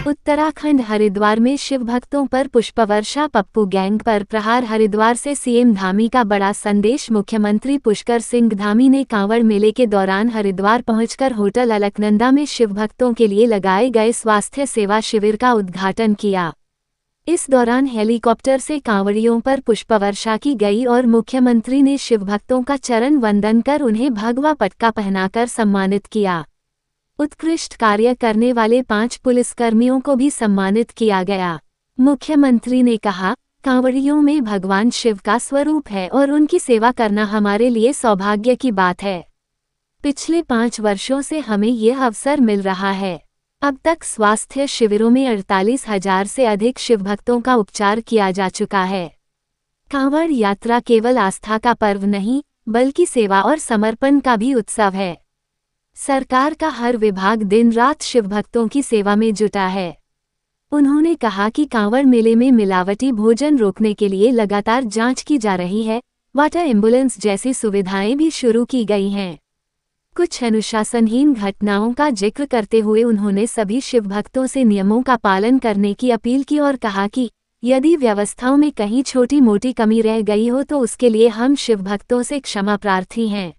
उत्तराखंड हरिद्वार में शिव भक्तों पर पुष्पवर्षा, पप्पू गैंग पर प्रहार। हरिद्वार से सीएम धामी का बड़ा संदेश। मुख्यमंत्री पुष्कर सिंह धामी ने कांवड़ मेले के दौरान हरिद्वार पहुंचकर होटल अलकनंदा में शिव भक्तों के लिए लगाए गए स्वास्थ्य सेवा शिविर का उद्घाटन किया। इस दौरान हेलीकॉप्टर से कांवड़ियों पर पुष्पवर्षा की गई और मुख्यमंत्री ने शिव भक्तों का चरण वंदन कर उन्हें भगवा पटका पहनाकर सम्मानित किया। उत्कृष्ट कार्य करने वाले 5 पुलिसकर्मियों को भी सम्मानित किया गया। मुख्यमंत्री ने कहा, कांवड़ियों में भगवान शिव का स्वरूप है और उनकी सेवा करना हमारे लिए सौभाग्य की बात है। पिछले 5 वर्षों से हमें यह अवसर मिल रहा है। अब तक स्वास्थ्य शिविरों में 48,000 से अधिक शिव भक्तों का उपचार किया जा चुका है। कांवड़ यात्रा केवल आस्था का पर्व नहीं, बल्कि सेवा और समर्पण का भी उत्सव है। सरकार का हर विभाग दिन रात शिव भक्तों की सेवा में जुटा है। उन्होंने कहा कि कांवड़ मेले में मिलावटी भोजन रोकने के लिए लगातार जांच की जा रही है। वाटर एम्बुलेंस जैसी सुविधाएं भी शुरू की गई हैं। कुछ अनुशासनहीन घटनाओं का जिक्र करते हुए उन्होंने सभी शिव भक्तों से नियमों का पालन करने की अपील की और कहा कि यदि व्यवस्थाओं में कहीं छोटी मोटी कमी रह गई हो तो उसके लिए हम शिव भक्तों से क्षमा प्रार्थी हैं।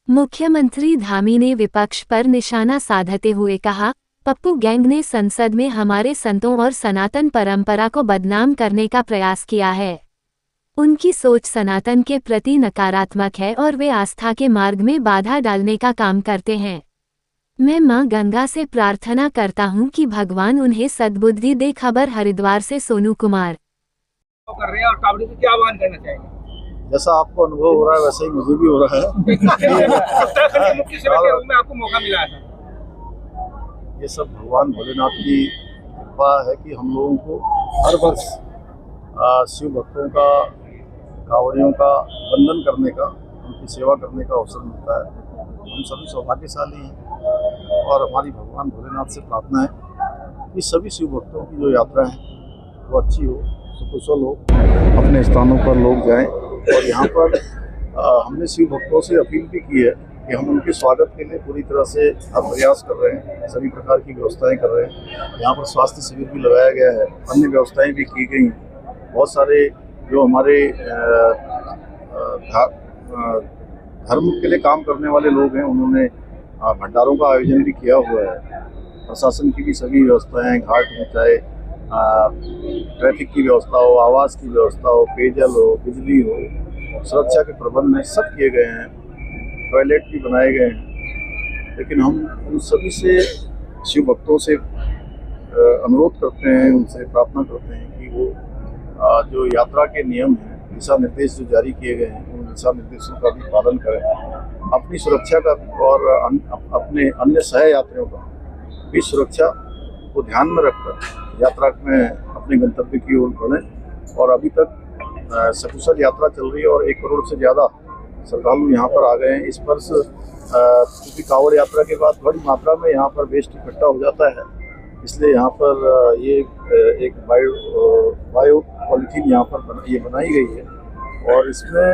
मुख्यमंत्री धामी ने विपक्ष पर निशाना साधते हुए कहा, पप्पू गैंग ने संसद में हमारे संतों और सनातन परंपरा को बदनाम करने का प्रयास किया है। उनकी सोच सनातन के प्रति नकारात्मक है और वे आस्था के मार्ग में बाधा डालने का काम करते हैं। मैं मां गंगा से प्रार्थना करता हूं कि भगवान उन्हें सद्बुद्धि दे। खबर हरिद्वार से सोनू कुमार। कर रहे हैं और कांवड़ी को क्या आह्वान करना चाहेंगे? जैसा आपको अनुभव हो रहा है वैसे ही मुझे भी हो रहा है। उत्तराखंड के मुख्य सेवक के रूप में आपको मौका मिला है। ये सब भगवान भोलेनाथ की कृपा है कि हम लोगों को हर वर्ष शिव भक्तों का, कांवड़ियों का वंदन करने का, उनकी सेवा करने का अवसर मिलता है। हम सभी सौभाग्यशाली हैं और हमारी भगवान भोलेनाथ से प्रार्थना है कि सभी शिव भक्तों की जो यात्रा है वो अच्छी हो, सुकुशल हो, अपने स्थानों पर लोग जाएं। और यहाँ पर हमने शिव भक्तों से अपील भी की है कि हम उनके स्वागत के लिए पूरी तरह से प्रयास कर रहे हैं, सभी प्रकार की व्यवस्थाएं कर रहे हैं। यहाँ पर स्वास्थ्य शिविर भी लगाया गया है, अन्य व्यवस्थाएं भी की गई हैं। बहुत सारे जो हमारे धर्म के लिए काम करने वाले लोग हैं उन्होंने भंडारों का आयोजन भी किया हुआ है। प्रशासन की भी सभी व्यवस्थाएं, घाट में चाहे ट्रैफिक की व्यवस्था हो, आवास की व्यवस्था हो, पेयजल हो, बिजली हो, सुरक्षा के प्रबंध में सब किए गए हैं। टॉयलेट भी बनाए गए हैं। लेकिन हम उन सभी से शिव भक्तों से अनुरोध करते हैं, उनसे प्रार्थना करते हैं कि वो जो यात्रा के नियम हैं, दिशा निर्देश जो जारी किए गए हैं, उन दिशा निर्देशों का भी पालन करें। अपनी सुरक्षा का और अपने अन्य सह यात्रियों का भी सुरक्षा को ध्यान में रखकर यात्रा में अपने गंतव्य की ओर बढ़ें। और अभी तक सकुशल यात्रा चल रही है और 1 करोड़ से ज़्यादा श्रद्धालु यहाँ पर आ गए हैं। इस वर्ष क्योंकि कांवड़ यात्रा के बाद बड़ी मात्रा में यहाँ पर वेस्ट इकट्ठा हो जाता है, इसलिए यहाँ पर ये एक बायो पॉलीथीन यहाँ पर ये बनाई गई है और इसमें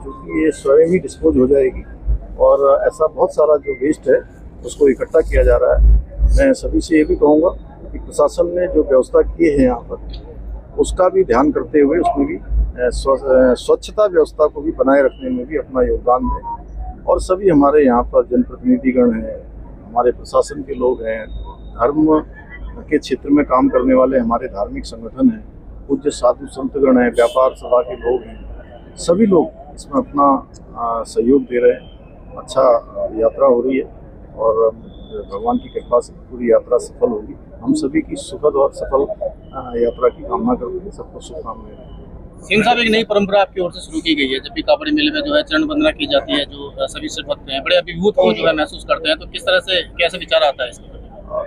चूँकि ये स्वयं ही डिस्पोज हो जाएगी और ऐसा बहुत सारा जो वेस्ट है उसको इकट्ठा किया जा रहा है। मैं सभी से ये भी कहूँगा कि प्रशासन ने जो व्यवस्था की है यहाँ पर उसका भी ध्यान करते हुए उसमें भी स्वच्छता व्यवस्था को भी बनाए रखने में भी अपना योगदान दें। और सभी हमारे यहाँ पर जनप्रतिनिधिगण हैं, हमारे प्रशासन के लोग हैं, धर्म के क्षेत्र में काम करने वाले हमारे धार्मिक संगठन हैं, पूज्य साधु संतगण हैं, व्यापार सभा के लोग हैं, सभी लोग इसमें अपना सहयोग दे रहे हैं। अच्छा यात्रा हो रही है और भगवान की कृपा से पूरी यात्रा सफल होगी। हम सभी की सुखद और सफल यात्रा की कामना करते हैं। सबको शुभकामनाएं। सिंह साहब, एक नई परंपरा आपकी ओर से शुरू की गई है। जब भी कांवड़ मेले में जो है चरण वंदना की जाती है, जो सभी शिव भक्त हैं बड़े अभिभूत को जो है महसूस करते हैं, तो किस तरह से कैसे विचार आता है इसके?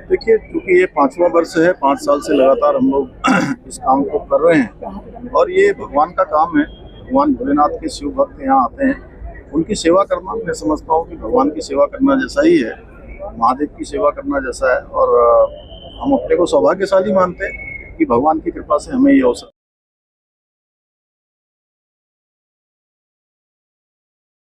देखिए, क्योंकि ये 5वां वर्ष है, 5 साल से लगातार हम लोग इस काम को कर रहे हैं और ये भगवान का काम है। भगवान भोलेनाथ के शिव भक्त यहाँ आते हैं, उनकी सेवा करना मैं समझता हूँ कि भगवान की सेवा करना जैसा ही है, महादेव की सेवा करना जैसा है। और हम अपने को सौभाग्यशाली मानते हैं कि भगवान की कृपा से हमें ये अवसर